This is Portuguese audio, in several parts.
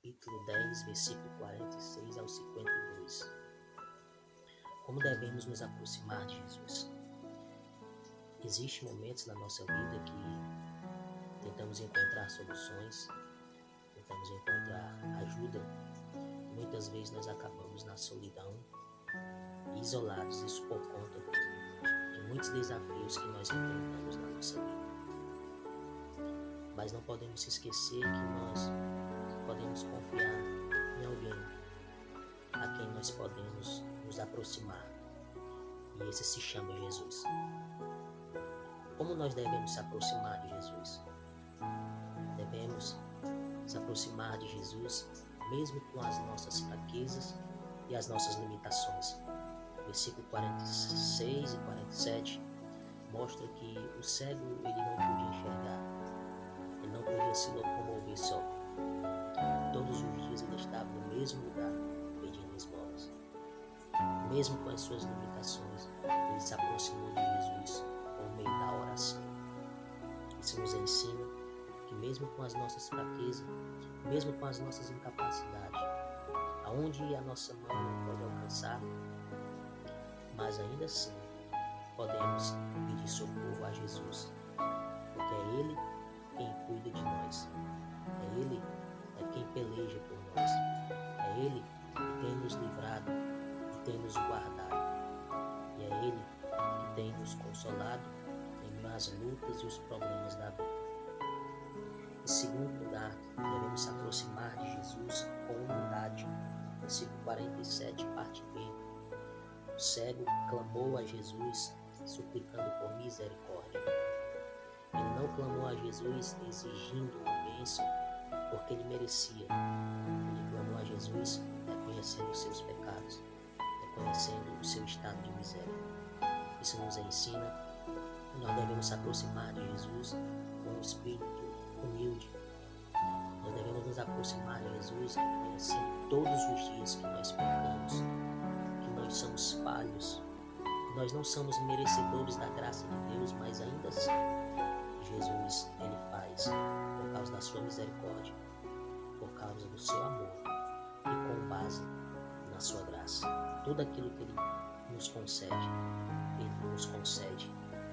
capítulo 10, versículo 46 ao 52. Como devemos nos aproximar de Jesus? Existem momentos na nossa vida que tentamos encontrar soluções, tentamos encontrar ajuda. Muitas vezes nós acabamos na solidão, isolados, isso por conta de muitos desafios que nós enfrentamos na nossa vida. Mas não podemos se esquecer que nós podemos confiar em alguém a quem nós podemos nos aproximar. E esse se chama Jesus. Como nós devemos se aproximar de Jesus? Devemos se aproximar de Jesus mesmo com as nossas fraquezas e as nossas limitações. Versículo 46 e 47 mostra que o cego ele não podia enxergar, ele não podia se locomover só. Todos os dias ele estava no mesmo lugar pedindo esmolas. Mesmo com as suas limitações, ele se aproximou de Jesus por meio da oração. Isso nos ensina que mesmo com as nossas fraquezas, mesmo com as nossas incapacidades, aonde a nossa mão não pode alcançar, mas ainda assim podemos pedir socorro a Jesus, porque é Ele quem cuida de nós, é Ele quem peleja por nós, é Ele que tem nos livrado e tem nos guardado, e é Ele que tem nos consolado em meio às lutas e os problemas da vida. Em segundo lugar, devemos se aproximar de Jesus com humildade. Versículo 47, parte B. O cego clamou a Jesus, suplicando por misericórdia. Ele não clamou a Jesus exigindo uma bênção, porque ele merecia. Ele clamou a Jesus reconhecendo os seus pecados, reconhecendo o seu estado de miséria. Isso nos ensina que nós devemos se aproximar de Jesus com um espírito humilde. Nós devemos nos aproximar de Jesus reconhecendo todos os dias que nós pecamos, que nós somos falhos, que nós não somos merecedores da graça de Deus, mas ainda assim Jesus ele faz por causa da sua misericórdia, por causa do seu amor e com base na sua graça. Tudo aquilo que ele nos concede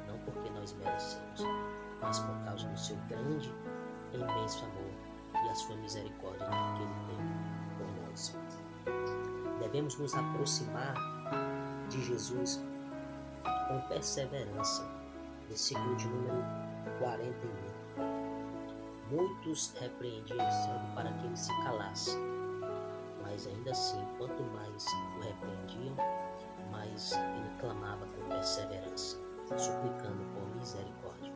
não porque nós merecemos, mas por causa do seu grande e imenso amor e a sua misericórdia que ele tem por nós. Devemos nos aproximar de Jesus com perseverança. Versículo de número 41. Muitos repreendiam o cego para que ele se calasse, mas ainda assim, quanto mais o repreendiam, mais ele clamava com perseverança, suplicando por misericórdia.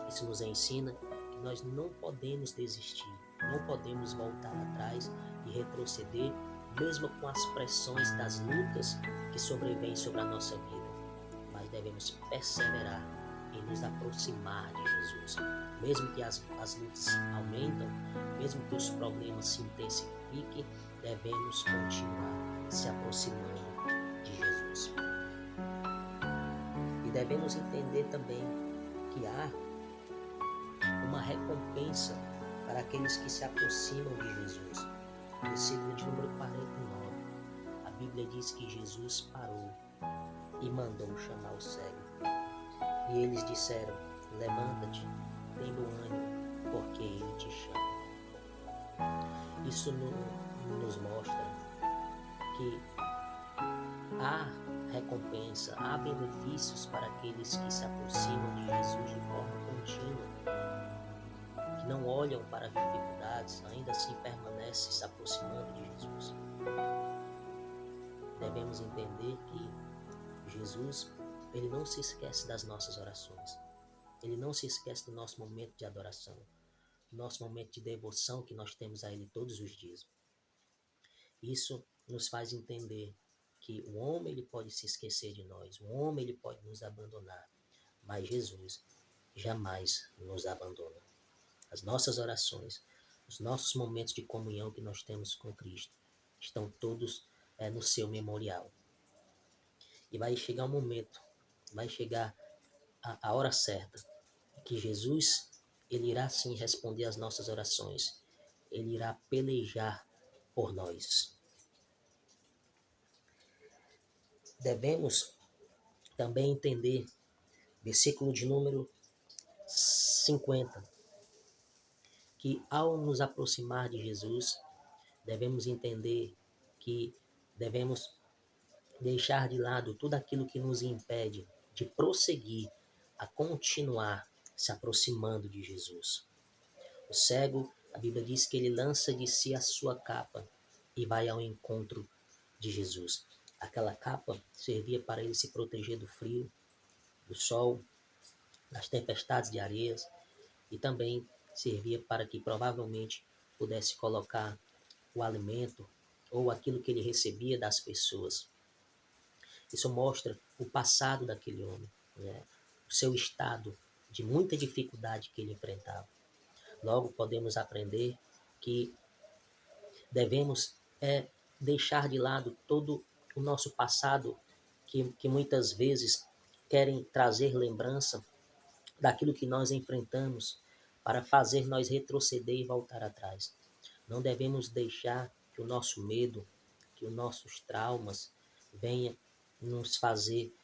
Isso nos ensina que nós não podemos desistir, não podemos voltar atrás e retroceder, mesmo com as pressões das lutas que sobrevêm sobre a nossa vida. Mas devemos perseverar em nos aproximar de Jesus. Mesmo que as lutas aumentam, mesmo que os problemas se intensifiquem, devemos continuar se aproximando de Jesus. E devemos entender também que há uma recompensa para aqueles que se aproximam de Jesus. Versículo de número 49. A Bíblia diz que Jesus parou e mandou chamar o cego. E eles disseram: levanta-te, tem bom ânimo, porque ele te chama. Isso nos mostra que há recompensa, há benefícios para aqueles que se aproximam de Jesus de forma contínua, que não olham para as dificuldades, ainda assim permanecem se aproximando de Jesus. Devemos entender que Jesus, ele não se esquece das nossas orações. Ele não se esquece do nosso momento de adoração, do nosso momento de devoção que nós temos a Ele todos os dias. Isso nos faz entender que o homem ele pode se esquecer de nós, o homem ele pode nos abandonar, mas Jesus jamais nos abandona. As nossas orações, os nossos momentos de comunhão que nós temos com Cristo estão todos no seu memorial. E vai chegar um momento, vai chegar a hora certa, que Jesus ele irá sim responder às nossas orações. Ele irá pelejar por nós. Devemos também entender, versículo de número 50, que ao nos aproximar de Jesus, devemos entender que devemos deixar de lado tudo aquilo que nos impede de prosseguir a continuar se aproximando de Jesus. O cego, a Bíblia diz que ele lança de si a sua capa e vai ao encontro de Jesus. Aquela capa servia para ele se proteger do frio, do sol, das tempestades de areias, e também servia para que provavelmente pudesse colocar o alimento ou aquilo que ele recebia das pessoas. Isso mostra o passado daquele homem, né? O seu estado de muita dificuldade que ele enfrentava. Logo, podemos aprender que devemos deixar de lado todo o nosso passado, que muitas vezes querem trazer lembrança daquilo que nós enfrentamos para fazer nós retroceder e voltar atrás. Não devemos deixar que o nosso medo, que os nossos traumas venham nos fazer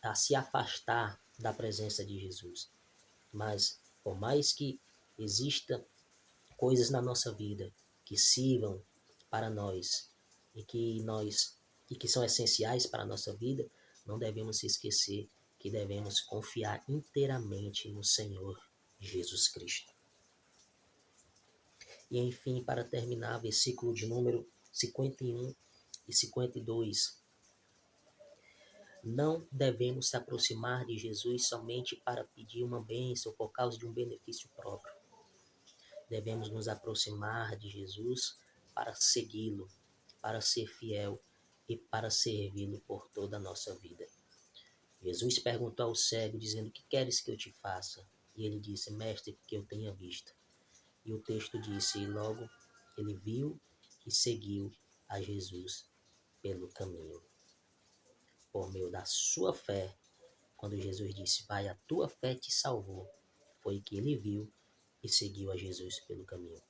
a se afastar da presença de Jesus. Mas, por mais que exista coisas na nossa vida que sirvam para nós e que são essenciais para a nossa vida, não devemos se esquecer que devemos confiar inteiramente no Senhor Jesus Cristo. E enfim, para terminar, versículo de número 51 e 52. Não devemos se aproximar de Jesus somente para pedir uma bênção por causa de um benefício próprio. Devemos nos aproximar de Jesus para segui-lo, para ser fiel e para servi-lo por toda a nossa vida. Jesus perguntou ao cego, dizendo: "Que queres que eu te faça?" E ele disse: "Mestre, que eu tenha vista." E o texto disse: "E logo ele viu e seguiu a Jesus pelo caminho." Por meio da sua fé, quando Jesus disse: "Vai, a tua fé te salvou", foi que ele viu e seguiu a Jesus pelo caminho.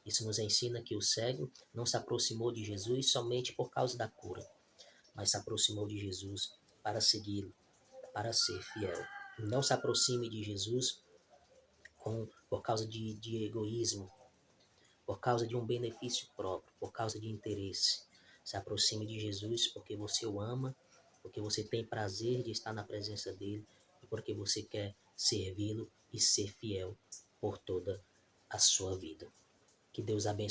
Isso nos ensina que o cego não se aproximou de Jesus somente por causa da cura, mas se aproximou de Jesus para segui-lo, para ser fiel. Não se aproxime de Jesus por causa de egoísmo, por causa de um benefício próprio, por causa de interesse. Se aproxime de Jesus porque você o ama, porque você tem prazer de estar na presença dele e porque você quer servi-lo e ser fiel por toda a sua vida. Que Deus abençoe.